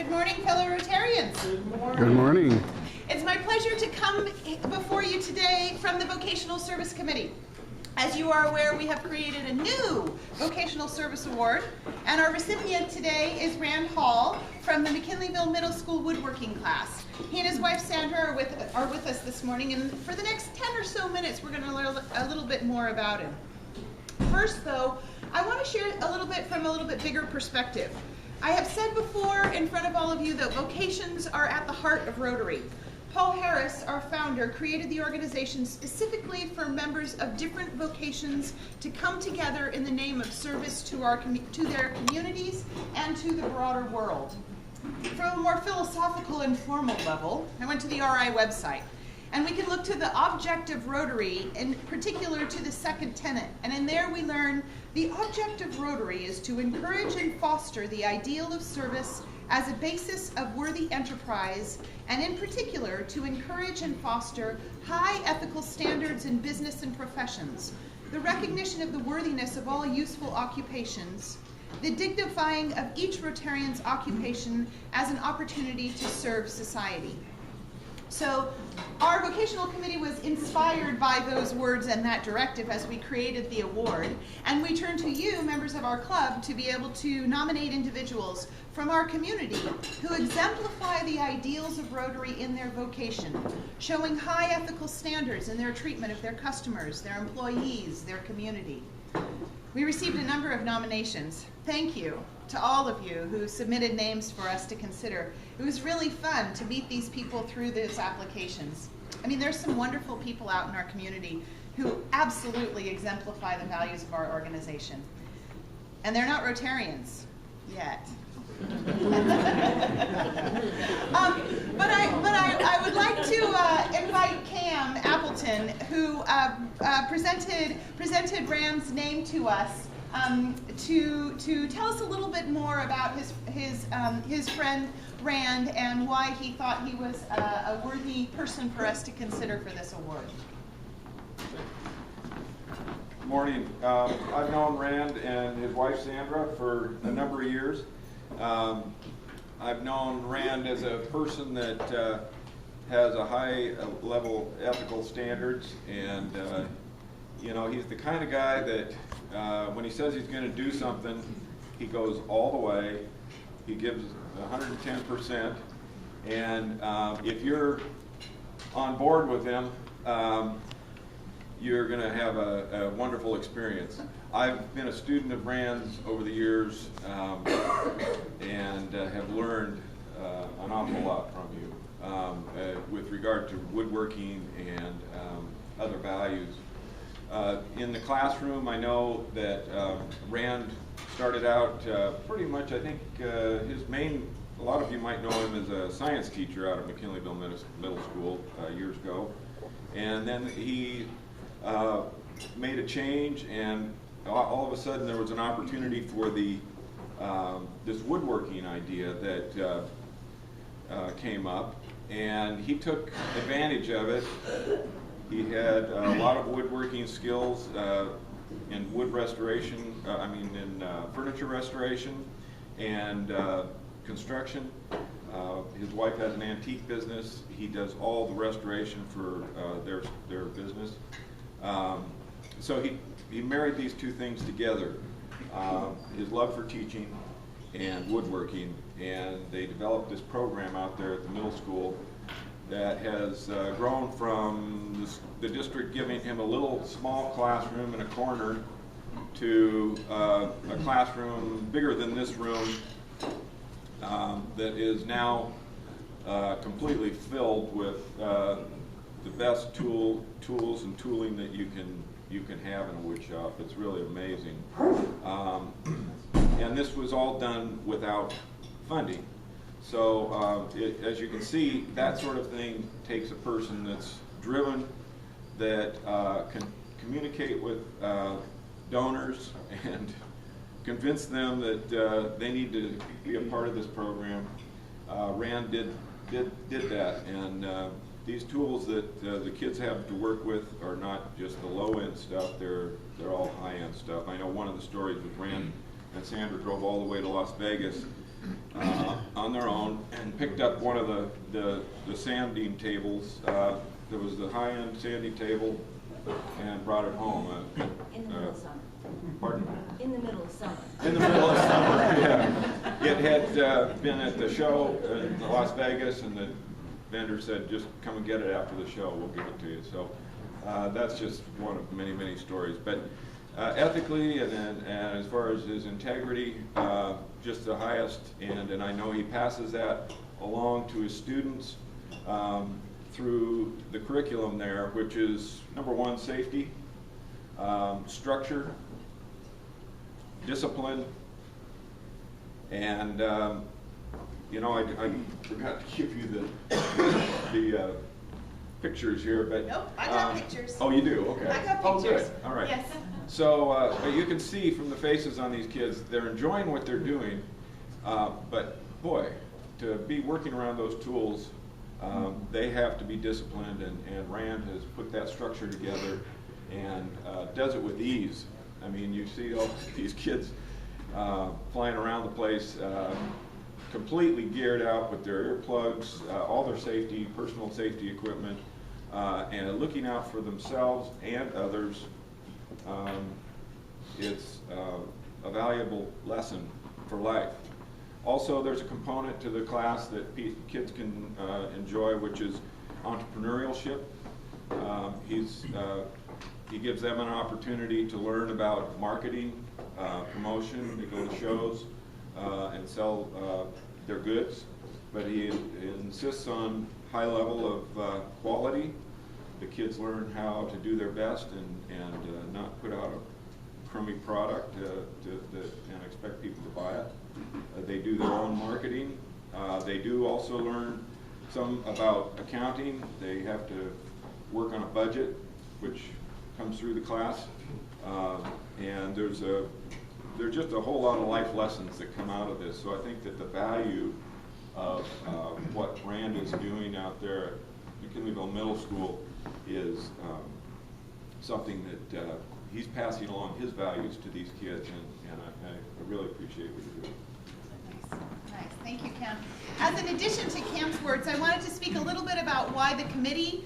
Good morning, fellow Rotarians. Good morning. Good morning. It's my pleasure to come before you today from the Vocational Service Committee. As you are aware, we have created a new Vocational Service Award, and our recipient today is Rand Hall from the McKinleyville Middle School Woodworking class. He and his wife Sandra are with us this morning, and for the next 10 or so minutes, we're going to learn a little bit more about him. First, though, I want to share a little bit from a little bit bigger perspective. I have said before in front of all of you that vocations are at the heart of Rotary. Paul Harris, our founder, created the organization specifically for members of different vocations to come together in the name of service to their communities and to the broader world. From a more philosophical and formal level, I went to the RI website, and we can look to the object of Rotary, in particular to the second tenet. And in there we learn the object of Rotary is to encourage and foster the ideal of service as a basis of worthy enterprise, and in particular to encourage and foster high ethical standards in business and professions, the recognition of the worthiness of all useful occupations, the dignifying of each Rotarian's occupation as an opportunity to serve society. So our vocational committee was inspired by those words and that directive as we created the award, and we turn to you, members of our club, to be able to nominate individuals from our community who exemplify the ideals of Rotary in their vocation, showing high ethical standards in their treatment of their customers, their employees, their community. We received a number of nominations. Thank you to all of you who submitted names for us to consider. It was really fun to meet these people through those applications. I mean, there's some wonderful people out in our community who absolutely exemplify the values of our organization. And they're not Rotarians yet. But I would like to invite Cam Appleton, who presented Rand's name to us, to tell us a little bit more about his friend Rand and why he thought he was a worthy person for us to consider for this award. Good morning. I've known Rand and his wife Sandra for a number of years. I've known Rand as a person that has a high level ethical standards, and you know, he's the kind of guy that when he says he's going to do something, he goes all the way. He gives 110%, and if you're on board with him, you're going to have a wonderful experience. I've been a student of Rand's over the years, and have learned an awful lot from you with regard to woodworking and other values. In the classroom, I know that Rand started out pretty much, I think a lot of you might know him as a science teacher out of McKinleyville Middle School years ago. And then he made a change, and all of a sudden there was an opportunity for this woodworking idea that came up, and he took advantage of it. He had a lot of woodworking skills in wood restoration, in furniture restoration and construction. His wife has an antique business. He does all the restoration for their business. So he married these two things together, his love for teaching and woodworking, and they developed this program out there at the middle school that has grown from the district giving him a little small classroom in a corner to a classroom bigger than this room that is now completely filled with the best tools and tooling that you can have in a wood shop. It's really amazing. And this was all done without funding. So as you can see, that sort of thing takes a person that's driven, that can communicate with donors and convince them that they need to be a part of this program. Rand did that, and these tools that the kids have to work with are not just the low-end stuff, they're all high-end stuff. I know one of the stories was Rand and Sandra drove all the way to Las Vegas on their own and picked up one of the sanding tables. There was the high-end sanding table and brought it home. In the middle of summer. Pardon? In the middle of summer. In the middle of summer, yeah. It had been at the show in Las Vegas, and the vendor said, just come and get it after the show, we'll give it to you. So that's just one of many, many stories. But ethically and as far as his integrity, just the highest, and I know he passes that along to his students through the curriculum there, which is number one, safety, structure, discipline, and you know, I forgot to give you the pictures here, but Nope, I got pictures. Oh, you do? Okay. I got Oh, pictures. good. All right. Yes. So you can see from the faces on these kids, they're enjoying what they're doing, but boy, to be working around those tools, they have to be disciplined, and Rand has put that structure together and does it with ease. I mean, you see all these kids flying around the place, completely geared out with their earplugs, all their safety, personal safety equipment, and looking out for themselves and others. It's a valuable lesson for life. Also, there's a component to the class that kids can enjoy, which is entrepreneurship. He gives them an opportunity to learn about marketing, promotion. They go to shows and sell their goods, but he insists on high level of quality. The kids learn how to do their best and not put out a crummy product and expect people to buy it. They do their own marketing. They do also learn some about accounting. They have to work on a budget, which comes through the class. And there's just a whole lot of life lessons that come out of this. So I think that the value of what Rand is doing out there at McKinleyville Middle School is something that he's passing along his values to these kids, and I really appreciate what you're doing. Nice. Thank you, Cam. As an addition to Cam's words, I wanted to speak a little bit about why the committee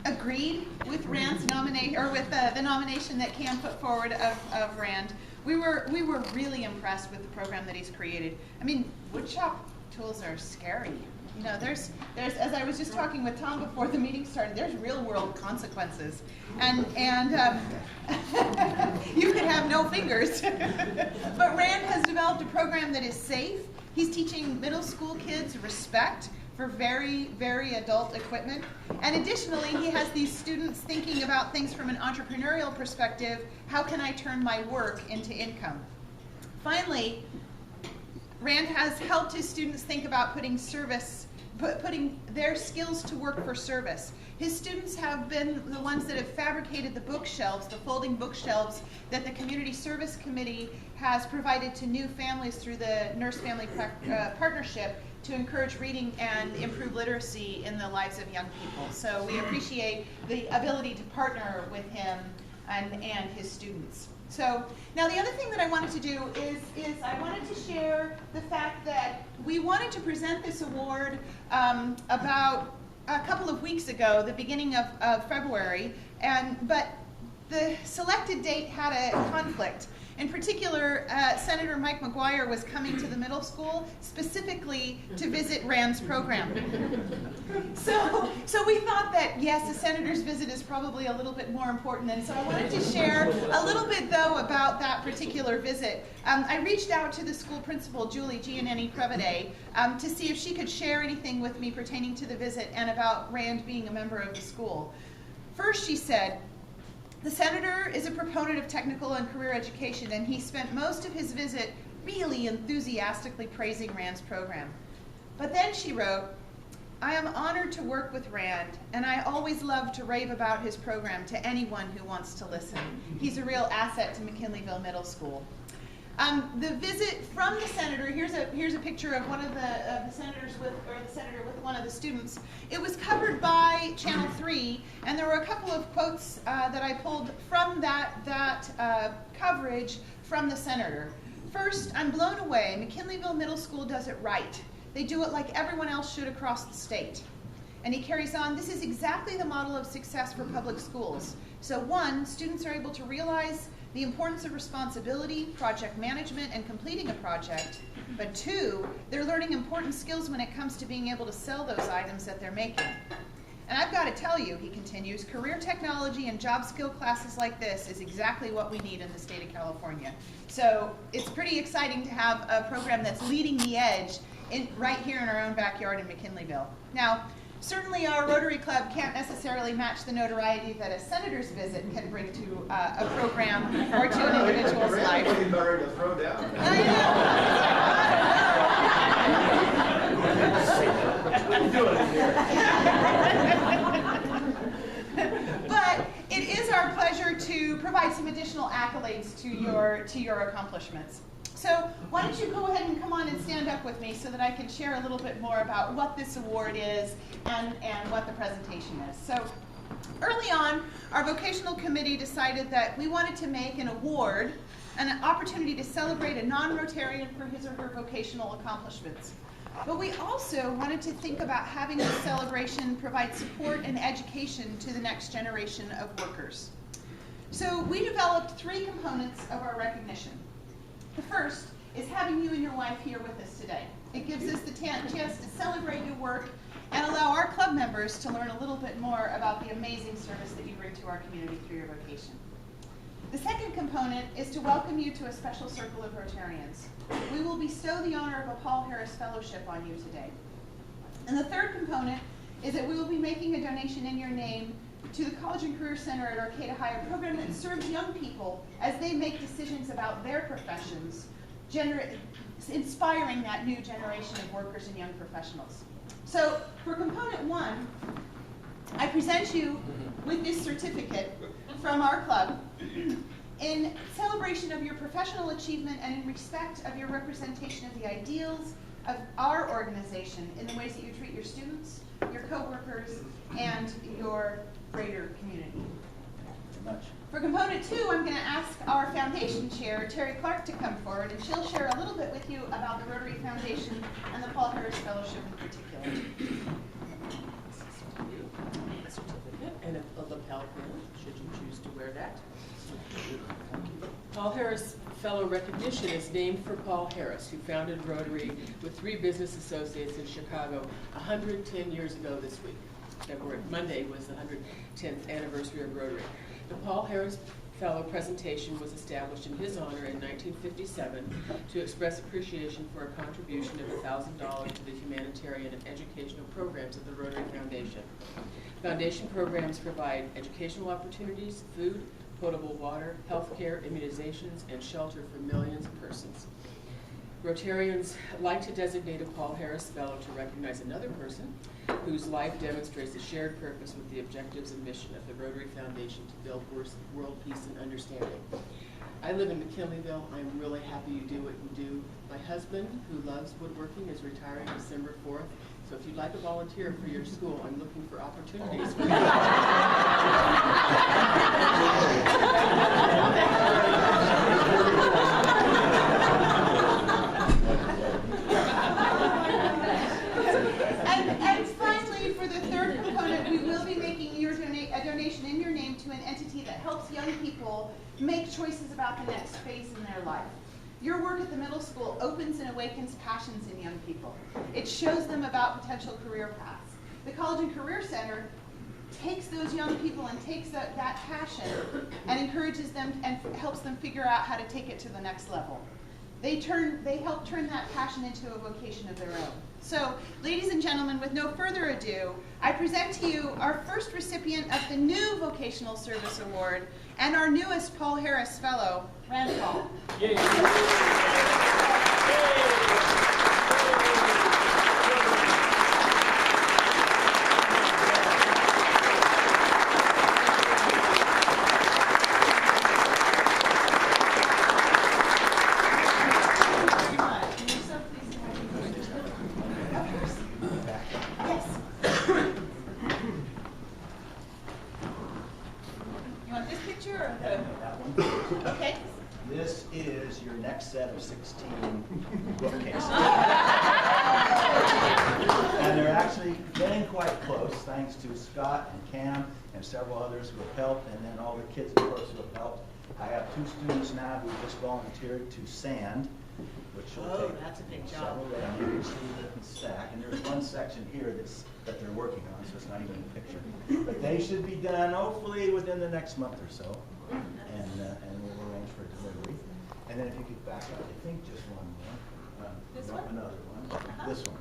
agreed with Rand's nomination, or with the nomination that Cam put forward of Rand. We were really impressed with the program that he's created. I mean, woodshop tools are scary. You know, there's as I was just talking with Tom before the meeting started, there's real world consequences, and you could have no fingers. But Rand has developed a program that is safe. He's teaching middle school kids respect for very, very adult equipment. And additionally, he has these students thinking about things from an entrepreneurial perspective. How can I turn my work into income? Finally, Rand has helped his students think about putting their skills to work for service. His students have been the ones that have fabricated the bookshelves, the folding bookshelves that the Community Service Committee has provided to new families through the Nurse Family Partnership to encourage reading and improve literacy in the lives of young people. So we appreciate the ability to partner with him and his students. So now the other thing that I wanted to do is I wanted to share the fact that we wanted to present this award about a couple of weeks ago, the beginning of February, but the selected date had a conflict. In particular, Senator Mike McGuire was coming to the middle school specifically to visit Rand's program. So we thought that, yes, the senator's visit is probably a little bit more important, and so I wanted to share a little bit, though, about that particular visit. I reached out to the school principal, Julie Giannini-Prevede, to see if she could share anything with me pertaining to the visit and about Rand being a member of the school. First, she said, the senator is a proponent of technical and career education, and he spent most of his visit really enthusiastically praising Rand's program. But then she wrote, I am honored to work with Rand, and I always love to rave about his program to anyone who wants to listen. He's a real asset to McKinleyville Middle School. The visit from the senator, here's a picture of one of the senators the senator with one of the students. It was covered by Channel 3, and there were a couple of quotes that I pulled from that coverage from the senator. First, I'm blown away. McKinleyville Middle School does it right. They do it like everyone else should across the state. And he carries on, this is exactly the model of success for public schools. So one, students are able to realize the importance of responsibility, project management, and completing a project. But two, they're learning important skills when it comes to being able to sell those items that they're making. And I've got to tell you, he continues, career technology and job skill classes like this is exactly what we need in the state of California. So it's pretty exciting to have a program that's leading the edge right here in our own backyard in McKinleyville. Now, certainly our Rotary Club can't necessarily match the notoriety that a senator's visit can bring to a program or to an individual's life. Better to throw down. I know. But it is our pleasure to provide some additional accolades to your accomplishments. So why don't you go ahead and come on and stand up with me so that I can share a little bit more about what this award is and what the presentation is. So early on, our vocational committee decided that we wanted to make an award an opportunity to celebrate a non-Rotarian for his or her vocational accomplishments. But we also wanted to think about having this celebration provide support and education to the next generation of workers. So we developed 3 components of our recognition. The first is having you and your wife here with us today. It gives us the chance to celebrate your work and allow our club members to learn a little bit more about the amazing service that you bring to our community through your vocation. The second component is to welcome you to a special circle of Rotarians. We will bestow the honor of a Paul Harris Fellowship on you today. And the third component is that we will be making a donation in your name to the College and Career Center at Arcata High, a program that serves young people as they make decisions about their professions, inspiring that new generation of workers and young professionals. So for component 1, I present you with this certificate from our club in celebration of your professional achievement and in respect of your representation of the ideals of our organization in the ways that you treat your students, your coworkers, and your greater community. For component 2, I'm going to ask our foundation chair, Terry Clark, to come forward, and she'll share a little bit with you about the Rotary Foundation and the Paul Harris Fellowship in particular. A certificate and a lapel pin, should you choose to wear that. Paul Harris Fellow Recognition is named for Paul Harris, who founded Rotary with 3 business associates in Chicago 110 years ago this week. Monday was the 110th anniversary of Rotary. The Paul Harris Fellow presentation was established in his honor in 1957 to express appreciation for a contribution of $1,000 to the humanitarian and educational programs of the Rotary Foundation. Foundation programs provide educational opportunities, food, potable water, health care, immunizations, and shelter for millions of persons. Rotarians like to designate a Paul Harris Fellow to recognize another person whose life demonstrates a shared purpose with the objectives and mission of the Rotary Foundation to build world peace and understanding. I live in McKinleyville. I'm really happy you do what you do. My husband, who loves woodworking, is retiring December 4th. So if you'd like to volunteer for your school, I'm looking for opportunities for you. And finally, for the third component, we will be making a donation in your name to an entity that helps young people make choices about the next phase in their life. Your work at the middle school opens and awakens passions in young people. It shows them about potential career paths. The College and Career Center takes those young people and takes that passion and encourages them and helps them figure out how to take it to the next level. They help turn that passion into a vocation of their own. So, ladies and gentlemen, with no further ado, I present to you our first recipient of the new Vocational Service Award and our newest Paul Harris Fellow, Rand Paul. Yay. You want this picture or the... Okay. This is is your next set of 16 bookcases. And they're actually getting quite close, thanks to Scott and Cam and several others who have helped, and then all the kids, of course, who have helped. I have 2 students now who just volunteered to sand, which will take that's a big job. several days. You can see the stack, and there's one section here that they're working on, so it's not even a picture. But they should be done hopefully within the next month or so, and we'll arrange for delivery. And then if you could back up, I think just one more. This one? Another one. This one.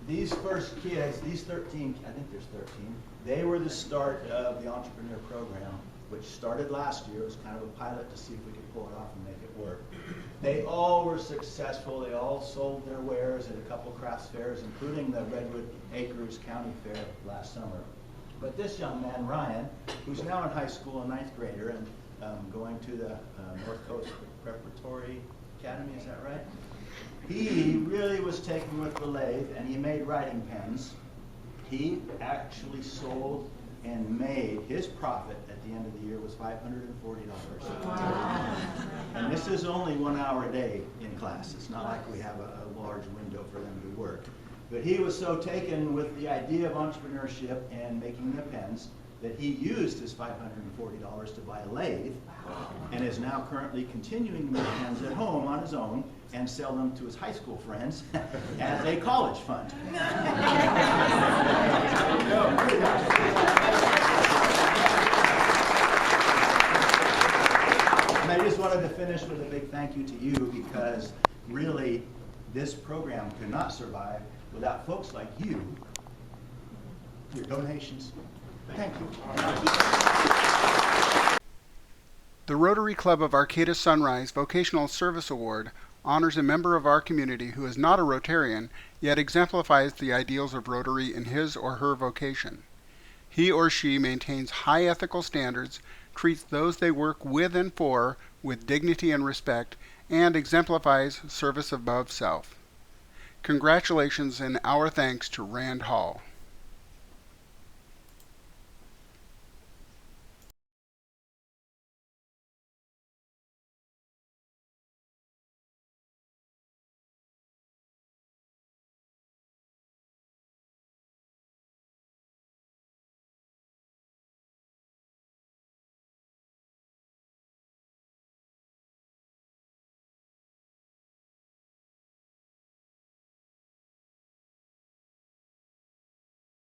These first kids, these 13, I think there's 13, they were the start of the entrepreneur program, which started last year. It was kind of a pilot to see if we could pull it off and make it work. They all were successful. They all sold their wares at a couple crafts fairs, including the Redwood Acres County Fair last summer. But this young man, Ryan, who's now in high school, a 9th grader, and going to the North Coast Preparatory Academy, is that right? He really was taken with the lathe, and he made writing pens. He actually sold and made, his profit at the end of the year was $540. Wow. And this is only 1 hour a day in class. It's not like we have a large window for them to work. But he was so taken with the idea of entrepreneurship and making the pens that he used his $540 to buy a lathe, and is now currently continuing to make pens at home on his own and sell them to his high school friends as a college fund. And I just wanted to finish with a big thank you to you, because really this program could not survive without folks like you, your donations. Thank you. The Rotary Club of Arcata Sunrise Vocational Service Award honors a member of our community who is not a Rotarian, yet exemplifies the ideals of Rotary in his or her vocation. He or she maintains high ethical standards, treats those they work with and for with dignity and respect, and exemplifies service above self. Congratulations and our thanks to Rand Hall.